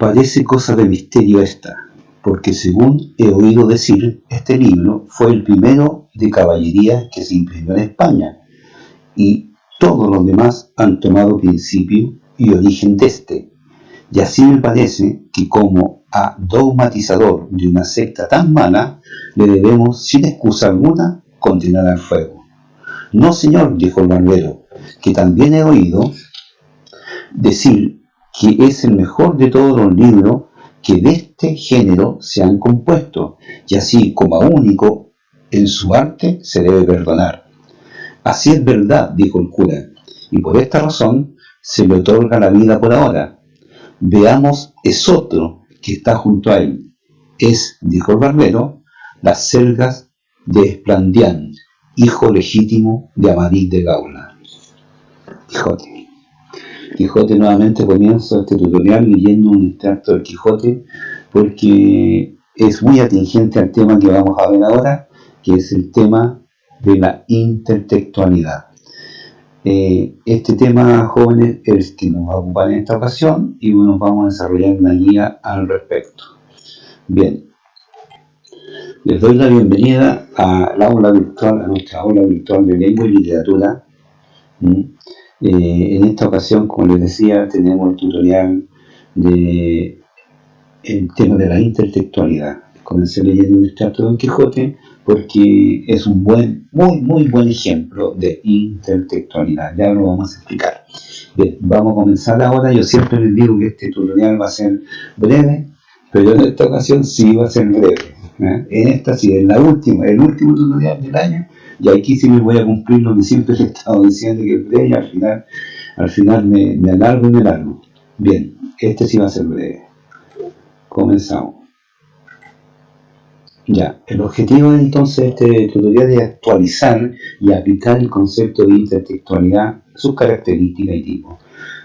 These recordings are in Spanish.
Parece cosa de misterio esta, porque según he oído decir, este libro fue el primero de caballería que se imprimió en España, y todos los demás han tomado principio y origen de este. Y así me parece que como a dogmatizador de una secta tan mala, le debemos, sin excusa alguna, condenar al fuego. No, señor, dijo el barbero, que también he oído decir que es el mejor de todos los libros que de este género se han compuesto, y así como a único en su arte se debe perdonar. Así es verdad, dijo el cura, y por esta razón se le otorga la vida por ahora. Veamos Esotro, que está junto a él. Es, dijo el barbero, las Selgas de Esplandián, hijo legítimo de Amadís de Gaula. Quijote nuevamente comienzo este tutorial leyendo un extracto del Quijote porque es muy atingente al tema que vamos a ver ahora, que es el tema de la intertextualidad. Este tema, jóvenes, es el que nos va a ocupar en esta ocasión y nos vamos a desarrollar una guía al respecto. Bien, les doy la bienvenida al aula virtual, a nuestra aula virtual de lengua y literatura. En esta ocasión, como les decía, tenemos el tutorial de el tema de la intertextualidad. Comencé leyendo un extracto de Don Quijote porque es un muy buen ejemplo de intertextualidad. Ya lo vamos a explicar. Bien, vamos a comenzar ahora. Yo siempre les digo que este tutorial va a ser breve, pero en esta ocasión sí va a ser breve. En esta sí, en el último tutorial del año, y aquí sí les voy a cumplir lo que siempre les he estado diciendo, que es breve, y al final me alargo. Bien, este sí va a ser breve. Comenzamos. Ya, el objetivo entonces de este tutorial es actualizar y aplicar el concepto de intertextualidad, sus características y tipos.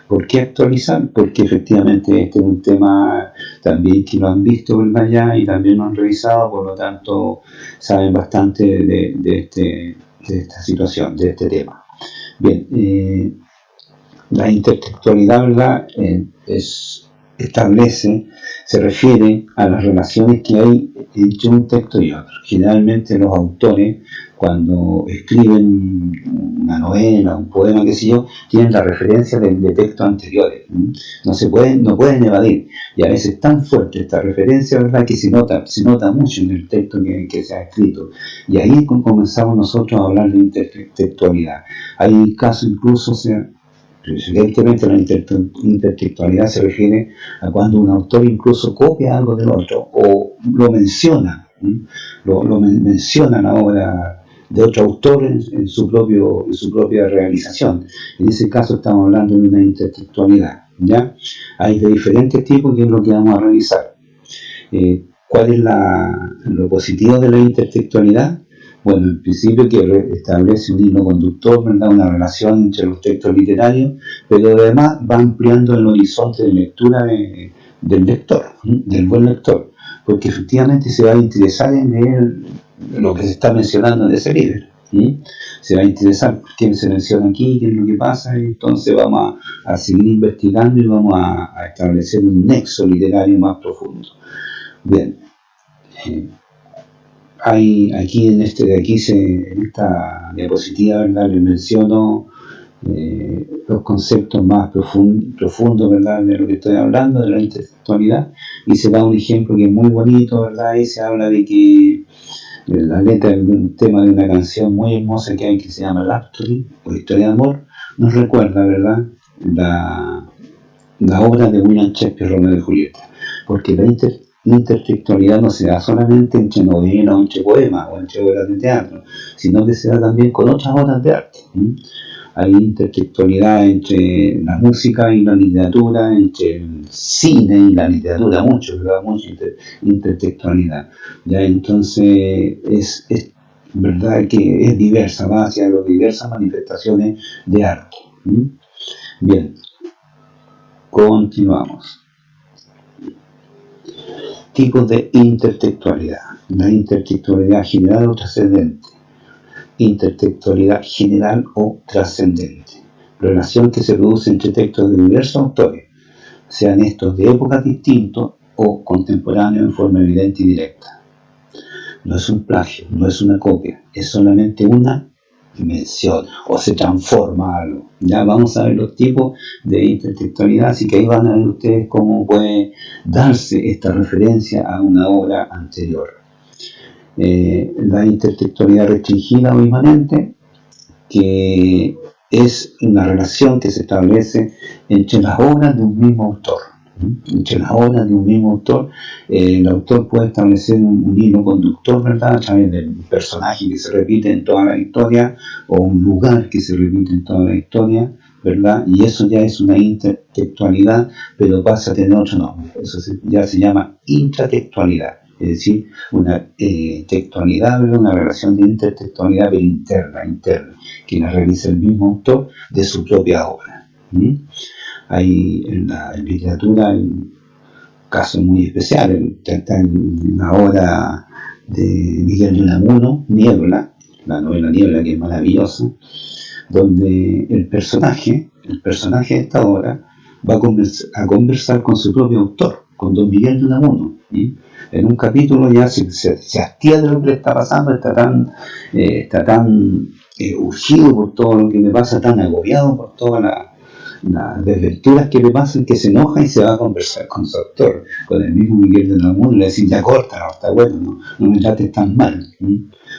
¿Por qué actualizar? Porque efectivamente este es un tema también que lo han visto, ¿verdad? Ya, y también lo han revisado, por lo tanto saben bastante de esta situación, de este tema. Bien, la intertextualidad, ¿verdad? Se refiere a las relaciones que hay entre un texto y otro. Generalmente los autores, cuando escriben una novela, un poema, qué sé yo, tienen la referencia de textos anteriores. No pueden evadir. Y a veces es tan fuerte esta referencia, ¿verdad?, que se nota mucho en el texto que se ha escrito. Y ahí comenzamos nosotros a hablar de intertextualidad. Hay casos incluso, evidentemente la intertextualidad se refiere a cuando un autor incluso copia algo del otro o lo menciona, menciona la obra de otro autor en su propia realización. En ese caso estamos hablando de una intertextualidad, ¿ya? Hay de diferentes tipos, que es lo que vamos a revisar. ¿Cuál es lo positivo de la intertextualidad? Bueno, en principio que establece un hilo conductor, ¿verdad?, una relación entre los textos literarios, pero además va ampliando el horizonte de lectura del lector, del buen lector, porque efectivamente se va a interesar en leer lo que se está mencionando en ese libro. Se va a interesar qué se menciona aquí, qué es lo que pasa, y entonces vamos a seguir investigando y vamos a establecer un nexo literario más profundo. Bien. Aquí en esta diapositiva, ¿verdad?, les menciono los conceptos más profundos, ¿verdad?, de lo que estoy hablando, de la intertextualidad, y se da un ejemplo que es muy bonito, ¿verdad?, y se habla de que la letra de un tema de una canción muy hermosa que hay, que se llama Rhapsody, o Historia de Amor, nos recuerda, ¿verdad?, la obra de William Shakespeare, Romeo y Julieta, porque la intertextualidad no se da solamente entre novelas o entre poemas o entre obras de teatro, sino que se da también con otras obras de arte. Hay intertextualidad entre la música y la literatura, entre el cine y la literatura, mucha intertextualidad. Ya, entonces es verdad que es diversa, va hacia las diversas manifestaciones de arte. Bien, continuamos. Tipos de intertextualidad. La intertextualidad general o trascendente. Intertextualidad general o trascendente. Relación que se produce entre textos de diversos autores. sean estos de épocas distintas o contemporáneos en forma evidente y directa. No es un plagio, no es una copia, es solamente una dimensión o se transforma algo. Ya vamos a ver los tipos de intertextualidad, así que ahí van a ver ustedes cómo puede darse esta referencia a una obra anterior. La intertextualidad restringida o inmanente, que es una relación que se establece entre las obras de un mismo autor. Entre las obras de un mismo autor, el autor puede establecer un hilo conductor, ¿verdad?, a través del personaje que se repite en toda la historia o un lugar que se repite en toda la historia, ¿verdad? Y eso ya es una intertextualidad, pero pasa a tener otro nombre. Eso ya se llama intratextualidad, es decir, una textualidad, ¿verdad?, una relación de intertextualidad, pero interna, que la realiza el mismo autor de su propia obra. Hay en la literatura hay casos muy especiales. Está en la obra de Miguel de Unamuno, Niebla, la novela Niebla, que es maravillosa, donde el personaje de esta obra va a conversar con su propio autor, con don Miguel de Unamuno. En un capítulo ya se hastía de lo que le está pasando, está tan urgido por todo lo que le pasa, tan agobiado por todas las desventuras que le pasan, que se enoja y se va a conversar con su autor, con el mismo Miguel de Unamuno, y le dice: ya corta, no está bueno, no me trates tan mal,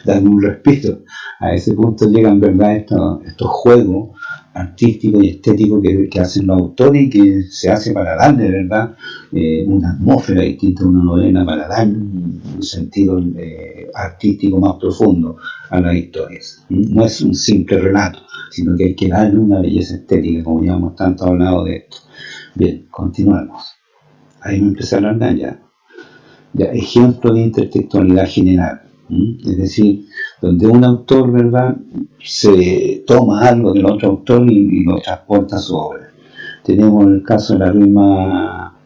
dame un respeto. A ese punto llegan, ¿verdad?, estos juegos artísticos y estéticos que hacen los autores y que se hace para darle, ¿verdad?, una atmósfera distinta a una novela, para dar un sentido artístico más profundo a las historias. No es un simple relato, sino que hay que darle una belleza estética, como ya hemos tanto hablado de esto. Bien, continuamos. Ahí me empecé a hablar ya. Ejemplo de intertextualidad general. Es decir, donde un autor, ¿verdad?, se toma algo del otro autor y lo transporta a su obra. Tenemos el caso de la rima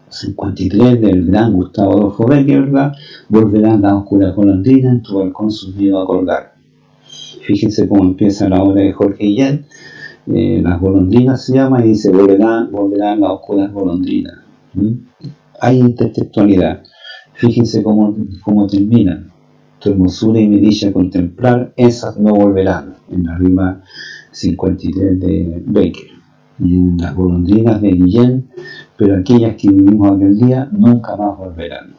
53 del gran Gustavo Adolfo Bécquer, ¿verdad? Volverán las oscuras golondrinas en tu balcón sus nidos a colgar. Fíjense cómo empieza la obra de Jorge Guillén. Las golondrinas se llama, y dice: volverán las oscuras golondrinas. Hay intertextualidad. Fíjense cómo terminan: tu hermosura y mi dicha contemplar, esas no volverán, en la rima 53 de Bécquer. Y las golondrinas de Guillén: pero aquellas que vivimos aquel día nunca más volverán.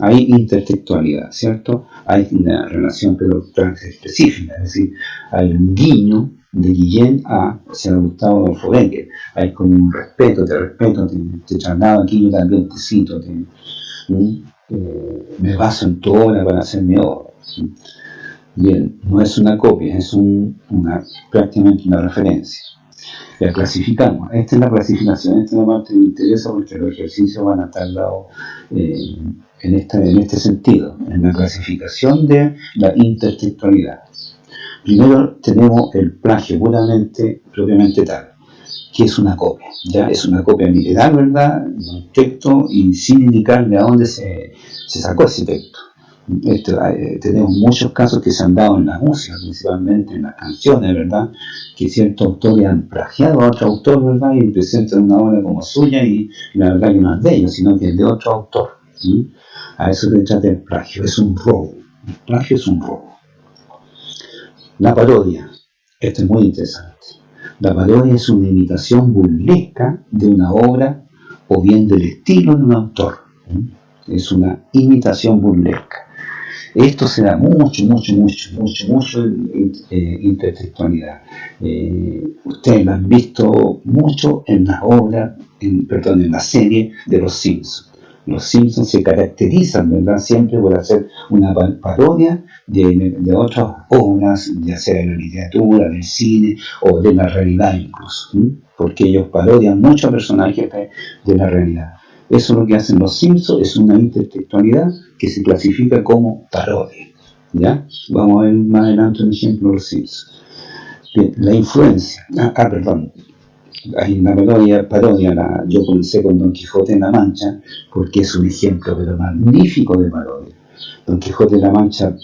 Hay intertextualidad, ¿cierto? Hay una relación pero específica, es decir, hay un guiño de Guillén hacia Gustavo Adolfo Bécquer. Hay como un respeto, te traslado aquí, yo también te cito, me baso en tu obra para hacer mi obra. Bien, no es una copia, es prácticamente una referencia. La clasificamos. Esta es la clasificación, esta es la parte que me interesa, porque los ejercicios van a estar dados en este sentido, en la clasificación de la intertextualidad. Primero tenemos el plagio propiamente tal, que es una copia. Ya es una copia literal, ¿verdad?, de un texto, y sin indicar de dónde se sacó ese texto. Tenemos muchos casos que se han dado en la música, principalmente en las canciones, ¿verdad?, que ciertos autores han plagiado a otro autor, ¿verdad?, y presentan una obra como suya, y la verdad que no es de ellos, sino que es de otro autor. A eso se trata el plagio, es un robo. El plagio es un robo. La parodia, esto es muy interesante. La parodia es una imitación burlesca de una obra o bien del estilo de un autor. Es una imitación burlesca. Esto se da mucho en intertextualidad. Ustedes lo han visto mucho en las obras, en la serie de Los Simpsons. Los Simpsons se caracterizan, ¿verdad?, siempre por hacer una parodia de otras obras, ya sea de la literatura, del cine o de la realidad incluso, porque ellos parodian muchos personajes de la realidad. Eso es lo que hacen Los Simpsons, es una intertextualidad que se clasifica como parodia. ¿Ya? Vamos a ver más adelante un ejemplo de Los Simpsons. Bien, la influencia. Hay una parodia, yo comencé con Don Quijote en la Mancha, porque es un ejemplo pero magnífico de parodia. Don Quijote de la Mancha,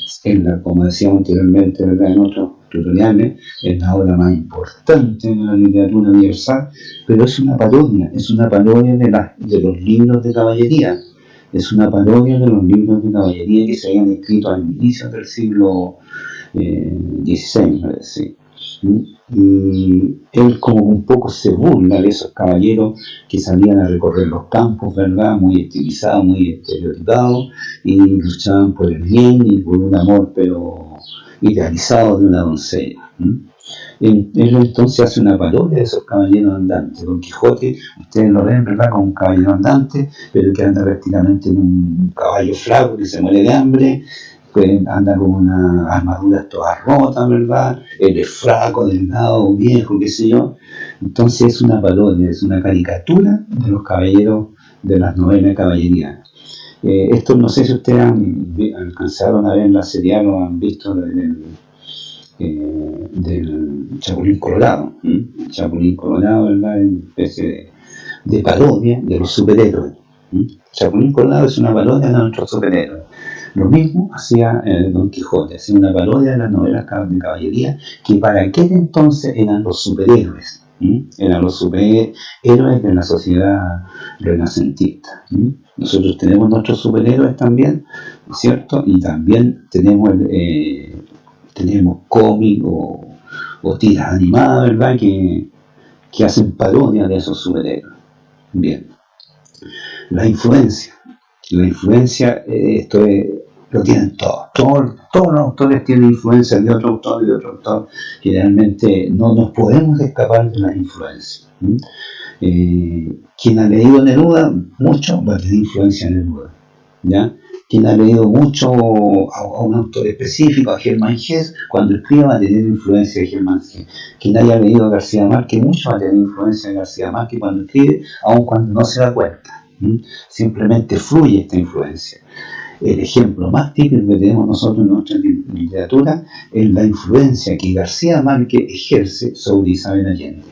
como decíamos anteriormente, ¿verdad?, en otros tutoriales, es la obra más importante de la literatura universal, pero es una parodia de los libros de caballería. Es una parodia de los libros de caballería que se habían escrito al inicio del siglo XVI, me parece. Y él como un poco se burla de esos caballeros que salían a recorrer los campos, ¿verdad? Muy estilizados, muy estereotipados, y luchaban por el bien y por un amor, pero idealizado de una doncella. Él entonces hace una parodia de esos caballeros andantes. Don Quijote, ustedes lo ven, ¿verdad?, como un caballero andante, pero que anda prácticamente en un caballo flaco que se muere de hambre, pues anda con una armadura toda rota, ¿verdad? Él es flaco, delgado, viejo, qué sé yo. Entonces es una parodia, es una caricatura de los caballeros de las novelas de caballería. Esto no sé si ustedes alcanzaron a ver la serie o han visto del Chapulín Colorado. El Chapulín Colorado, ¿verdad? Es una especie de parodia de los superhéroes. Chapulín Colorado es una parodia de nuestros superhéroes. Lo mismo hacía Don Quijote, hacía una parodia de las novelas de caballería, que para aquel entonces eran los superhéroes. Eran los superhéroes de la sociedad renacentista. Nosotros tenemos nuestros superhéroes también, ¿cierto? Y también tenemos cómics o tiras animadas, ¿verdad?, que hacen parodia de esos superhéroes. Bien. La influencia, esto lo tienen todos. Todos los autores tienen influencia de otro autor y de otro autor, que realmente no nos podemos escapar de la influencia. Quien ha leído Neruda, mucho va a tener influencia de Neruda, ¿ya? Quien ha leído mucho a un autor específico, a Germán Hesse, cuando escriba va a tener influencia de Germán Hesse. Quien haya leído a García Márquez, mucho va a tener influencia de García Márquez cuando escribe, aun cuando no se da cuenta. Simplemente fluye esta influencia. El ejemplo más típico que tenemos nosotros en nuestra literatura es la influencia que García Márquez ejerce sobre Isabel Allende.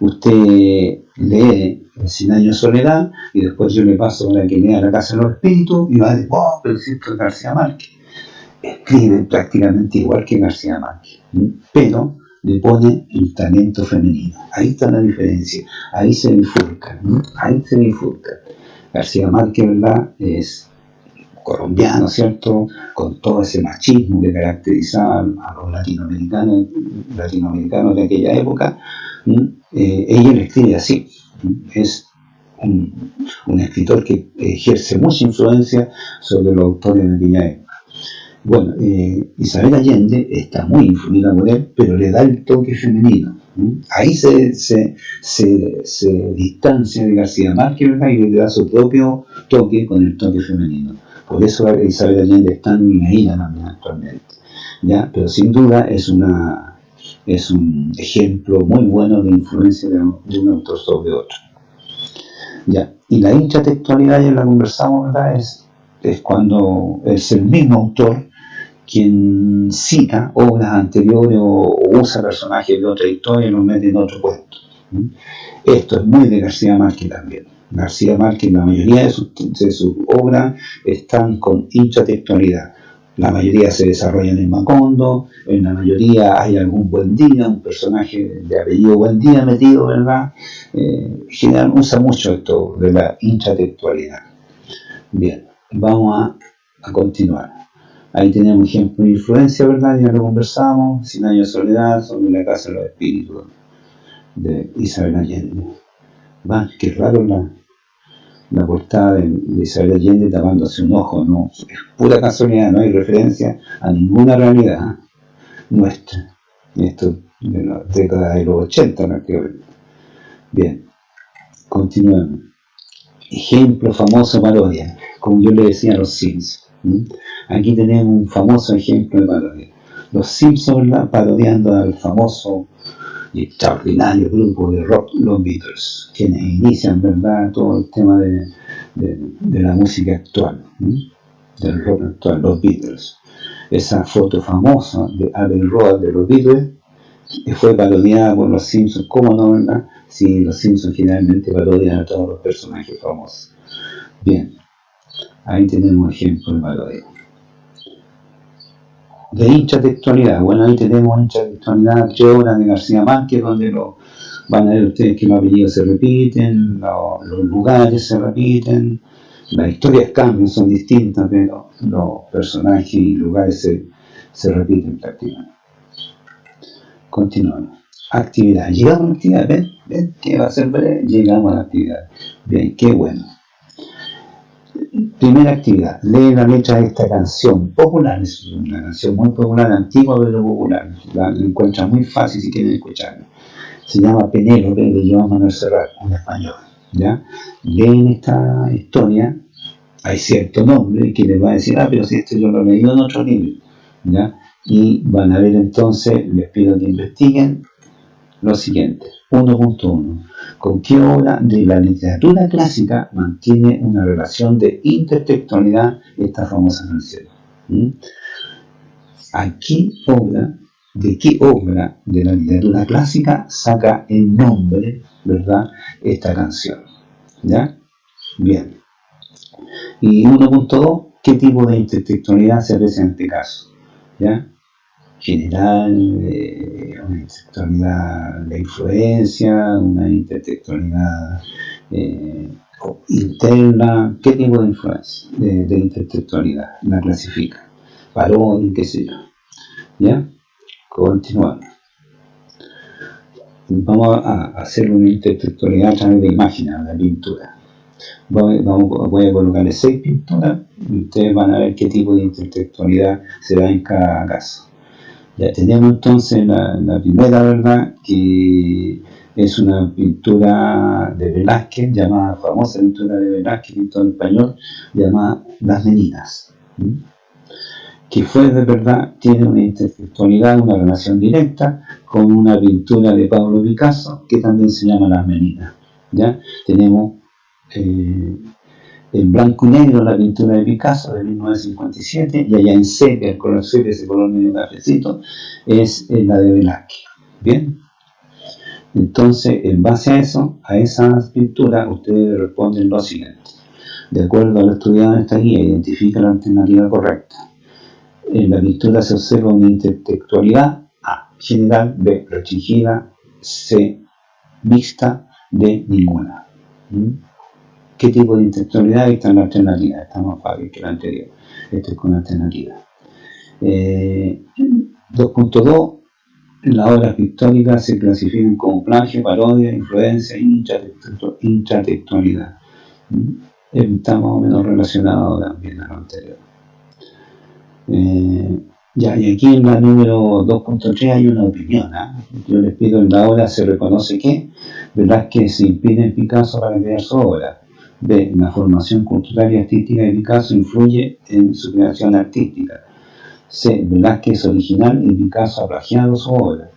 Usted lee El 100 años de soledad y después yo le paso para que lea La casa de los espíritus y va a decir, oh, pero si esto es García Márquez. Escribe prácticamente igual que García Márquez, pero le pone el talento femenino. Ahí está la diferencia, ahí se bifurca. García Márquez, ¿verdad?, es colombiano, ¿cierto?, con todo ese machismo que caracterizaba a los latinoamericanos de aquella época. Ella le escribe así. Es un escritor que ejerce mucha influencia sobre los autores de aquella época. Bueno, Isabel Allende está muy influida por él, pero le da el toque femenino. Ahí se distancia de García Márquez, ¿verdad?, y le da su propio toque con el toque femenino. Por eso Isabel Allende es tan leída también actualmente, ¿ya? Pero sin duda es un ejemplo muy bueno de influencia de un autor sobre otro. ¿Ya? Y la intratextualidad, ya la conversamos, ¿verdad?, es cuando es el mismo autor quien cita obras anteriores o usa personajes de otra historia y los mete en otro cuento. Esto es muy de García Márquez también. García Márquez, la mayoría de sus obras están con intratextualidad. La mayoría se desarrollan en Macondo, en la mayoría hay algún Buendía, un personaje de apellido Buendía metido, ¿verdad? General usa mucho esto de la intratextualidad. Bien, vamos a continuar. Ahí tenemos ejemplo de influencia, ¿verdad? Ya lo conversamos. 100 años de soledad, sobre la casa de los espíritus, de Isabel Allende. Va, qué raro la portada de Isabel Allende tapándose un ojo, no, es pura casualidad, no hay referencia a ninguna realidad nuestra. Esto de la década de los 80, ¿no? Bien, continuemos. Ejemplo famoso parodia, como yo le decía a los Simpsons. Aquí tenemos un famoso ejemplo de parodia. Los Simpsons, ¿verdad?, parodiando al famoso y extraordinario grupo de rock, los Beatles, quienes inician, ¿verdad?, todo el tema de la música actual, del rock actual, los Beatles. Esa foto famosa de Abbey Road de los Beatles fue parodiada por los Simpsons, ¿cómo no, verdad? Sí, los Simpsons generalmente parodian a todos los personajes famosos. Bien, ahí tenemos ejemplo de parodia. De intratextualidad. Bueno, ahí tenemos intratextualidad 3 horas de García Márquez, donde van a ver ustedes que los apellidos se repiten, los lugares se repiten, las historias cambian, son distintas, pero los personajes y lugares se repiten prácticamente. Continuamos. Actividad. Llegamos a la actividad, ¿ven? Que va a ser breve. Llegamos a la actividad. Bien, qué bueno. Primera actividad. Lee la letra de esta canción popular. Es una canción muy popular, antigua pero popular. La encuentra muy fácil si quieren escucharla. Se llama Penélope de Joan Manuel Serrat, en español. ¿Ya? Leen esta historia. Hay cierto nombre que les va a decir, pero si esto yo lo he leído en otro libro. ¿Ya? Y van a ver entonces, les pido que investiguen lo siguiente. 1.1. ¿Con qué obra de la literatura clásica mantiene una relación de intertextualidad esta famosa canción? ¿De qué obra de la literatura clásica saca el nombre, verdad, esta canción? ¿Ya? Bien. Y 1.2. ¿Qué tipo de intertextualidad se aprecia en este caso? ¿Ya? General, una intertextualidad de influencia, una intertextualidad interna. ¿Qué tipo de influencia de intertextualidad la clasifica? Parodia, qué sé yo. ¿Ya? Continuamos. Vamos a hacer una intertextualidad a través de imágenes, de pintura. Voy a colocarle 6 pinturas y ustedes van a ver qué tipo de intertextualidad se da en cada caso. Ya tenemos entonces la primera, ¿verdad? Que es una pintura de Velázquez, llamada, famosa pintura de Velázquez, pintor español, llamada Las Meninas. Que fue de verdad, tiene una intertextualidad, una relación directa con una pintura de Pablo Picasso, que también se llama Las Meninas. ¿Ya? Tenemos en blanco y negro la pintura de Picasso de 1957, y allá en sepia, el color sepia, ese color medio cafecito, es la de Velázquez. Bien, entonces en base a eso, a esas pinturas, ustedes responden lo siguiente. De acuerdo a lo estudiado en esta guía, identifica la alternativa correcta. En la pintura se observa una intertextualidad A, general, B, restringida, C, mixta, D, ninguna. ¿Qué tipo de intertextualidad? Esta es la alternativa, está más fácil que la anterior. Esto es con alternativa. 2.2. Las obras pictóricas se clasifican como plagio, parodia, influencia e intratextualidad. Está más o menos relacionado también a lo anterior. Y aquí en la número 2.3 hay una opinión. Yo les pido, en la obra se reconoce que Velázquez se inspira en Picasso para crear su obra. B. La formación cultural y artística de Picasso influye en su creación artística. C. Velázquez es original y Picasso ha plagiado su obra.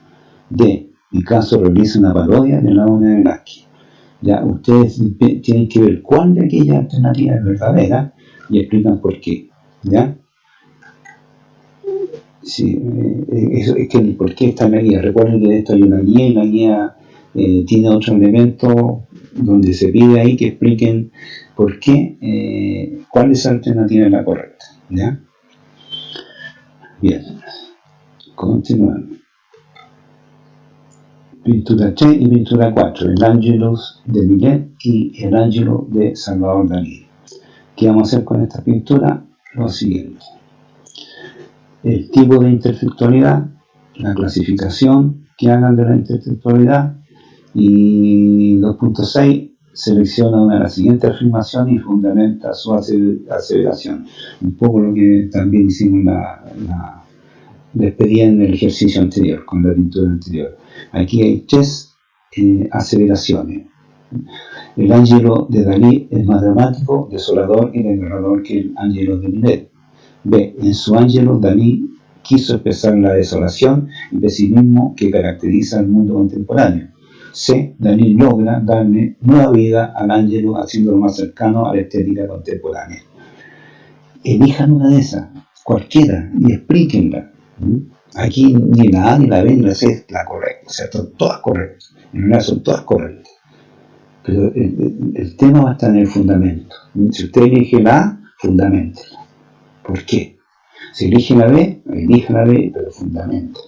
D. Picasso realiza una parodia de la obra de Velázquez. Ya, ustedes tienen que ver cuál de aquellas alternativas es verdadera y explican por qué. ¿Ya? Sí, es que el por qué está en la guía. Recuerden que de esto hay una guía y la guía tiene otro elemento donde se pide ahí que expliquen por qué, cuál es la alternativa la correcta. ¿Ya? Bien, continuamos. Pintura 3 y pintura 4, el Ángelus de Millet y el Ángelo de Salvador Dalí. ¿Qué vamos a hacer con esta pintura? Lo siguiente. El tipo de intertextualidad, la clasificación que hagan de la intertextualidad, y 2.6 selecciona una de las siguientes afirmaciones y fundamenta su aseveración. Un poco lo que también hicimos les pedía en el ejercicio anterior, con la pintura anterior. Aquí hay 3 aseveraciones. El Ángelo de Dalí es más dramático, desolador y desgarrador que el Ángelo de Millet. B. En su Ángelo, Dalí quiso expresar la desolación y pesimismo que caracteriza al mundo contemporáneo. C. Dalí logra darle nueva vida al Ángelo haciéndolo más cercano a la estética contemporánea. Elijan una de esas, cualquiera, y explíquenla. Aquí ni la A, ni la B, ni la C es la correcta, o sea, son todas correctas. En realidad son todas correctas. Pero el tema va a estar en el fundamento. Si usted elige la A, fundamentela. ¿Por qué? Si elige la B, pero fundamenta.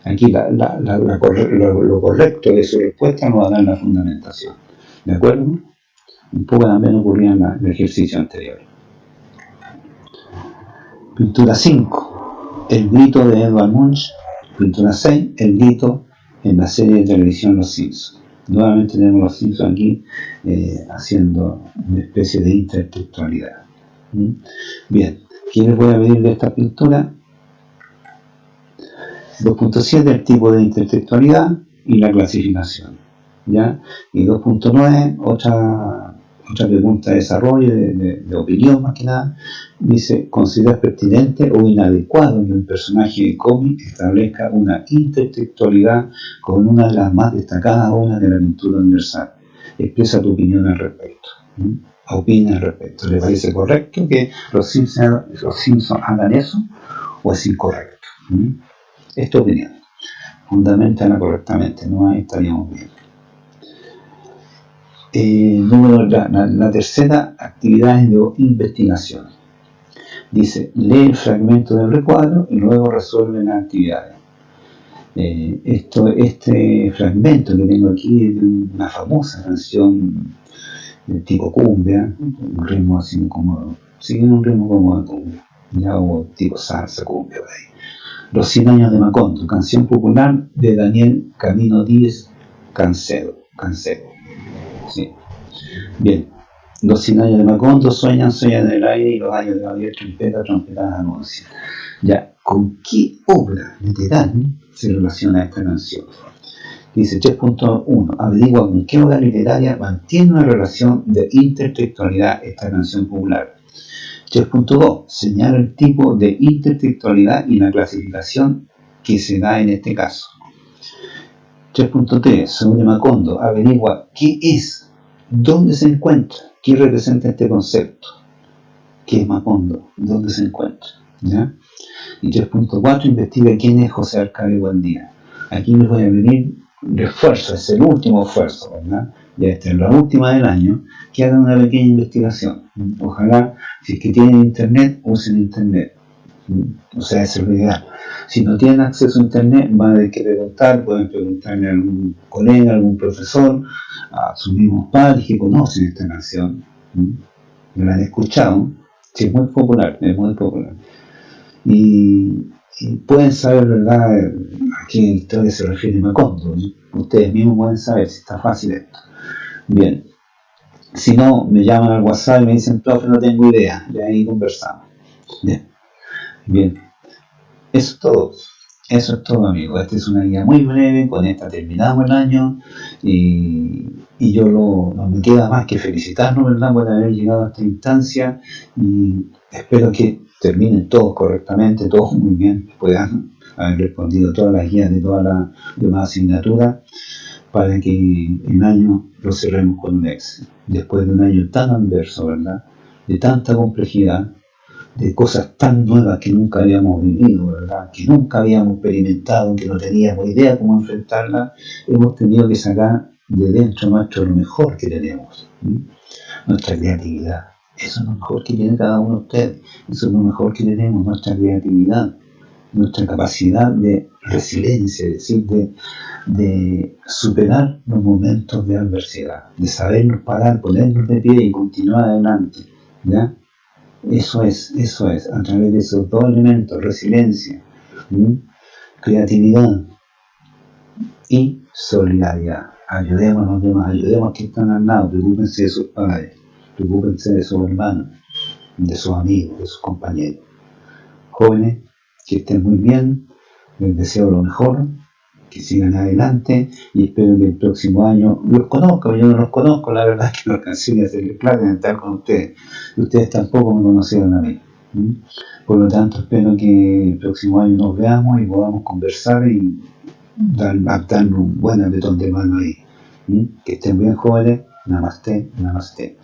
Aquí lo correcto de su respuesta nos va a dar la fundamentación. ¿De acuerdo? Un poco también ocurría en el ejercicio anterior. Pintura 5. El grito de Edvard Munch. Pintura 6. El grito en la serie de televisión Los Simpsons. Nuevamente tenemos Los Simpsons aquí haciendo una especie de intertextualidad. Bien, ¿qué les voy a pedir de esta pintura? 2.7, el tipo de intertextualidad y la clasificación, ¿ya? Y 2.9, otra pregunta de desarrollo, de opinión más que nada, dice: ¿consideras pertinente o inadecuado que un personaje de cómic establezca una intertextualidad con una de las más destacadas obras de la pintura universal? Expresa tu opinión al respecto. Opina al respecto. ¿Le parece correcto que los Simpsons hagan eso o es incorrecto? Es tu opinión. Fundamentala correctamente, no ahí estaríamos bien. La tercera, actividades de investigación. Dice: lee el fragmento del recuadro y luego resuelve las actividades. Este fragmento que tengo aquí es de una famosa canción de tipo cumbia, un ritmo así como, sigue un ritmo como de cumbia, ya, o tipo salsa, cumbia, por ahí. Los 100 años de Macondo, canción popular de Daniel Camino Díez Canseco. Sí. Bien. Los 100 años de Macondo sueñan en el aire y los años de Gabriel trompetadas anuncian. Ya, ¿con qué obra literal se relaciona esta canción? Dice 3.1. Averigua con qué obra literaria mantiene una relación de intertextualidad esta canción popular. 3.2. Señala el tipo de intertextualidad y la clasificación que se da en este caso. 3.3. Según Macondo, averigua qué es, dónde se encuentra, qué representa este concepto. ¿Qué es Macondo? ¿Dónde se encuentra? ¿Ya? Y 3.4. Investiga quién es José Arcadio Buendía. Aquí les voy a pedir refuerzo, es el último esfuerzo, ¿verdad? Ya esta es la última del año, que hagan una pequeña investigación. Ojalá, si es que tienen internet, usen internet. O sea, eso es lo ideal. Si no tienen acceso a internet, van a tener que preguntar, pueden preguntarle a algún colega, a algún profesor, a sus mismos padres que conocen esta canción, la han escuchado. Sí, es muy popular, y pueden saber, ¿verdad?, a qué historia se refiere Macondo. Ustedes mismos pueden saber si está fácil esto. Bien, si no, me llaman al WhatsApp y me dicen: profe, no tengo idea, y ahí conversamos. Bien, eso es todo, amigos. Esta es una guía muy breve, con esta terminamos el año y yo no me queda más que felicitarnos, ¿verdad?, por haber llegado a esta instancia, y espero que terminen todos correctamente, todos muy bien, puedan haber respondido todas las guías de todas las demás asignaturas, para que el año lo cerremos con un éxito. Después de un año tan adverso, ¿verdad?, de tanta complejidad, de cosas tan nuevas que nunca habíamos vivido, ¿verdad?, que nunca habíamos experimentado, que no teníamos idea cómo enfrentarlas, hemos tenido que sacar de dentro nuestro lo mejor que tenemos, nuestra creatividad. Eso es lo mejor que tiene cada uno de ustedes, eso es lo mejor que tenemos, nuestra creatividad, nuestra capacidad de resiliencia, es decir, de superar los momentos de adversidad, de sabernos parar, ponernos de pie y continuar adelante, ¿ya? Eso es, a través de esos dos elementos: resiliencia, creatividad y solidaridad. Ayudemos a los demás, ayudemos a quienes están al lado, preocúpense de sus padres, preocúpense de sus hermanos, de sus amigos, de sus compañeros. Jóvenes, que estén muy bien, les deseo lo mejor, que sigan adelante, y espero que el próximo año los conozca. Yo no los conozco, la verdad es que no alcancé a hacerles clase de estar con ustedes, y ustedes tampoco me conocieron a mí. Por lo tanto, espero que el próximo año nos veamos y podamos conversar y darnos un buen apretón de mano ahí. Que estén bien, jóvenes. Namaste, namaste.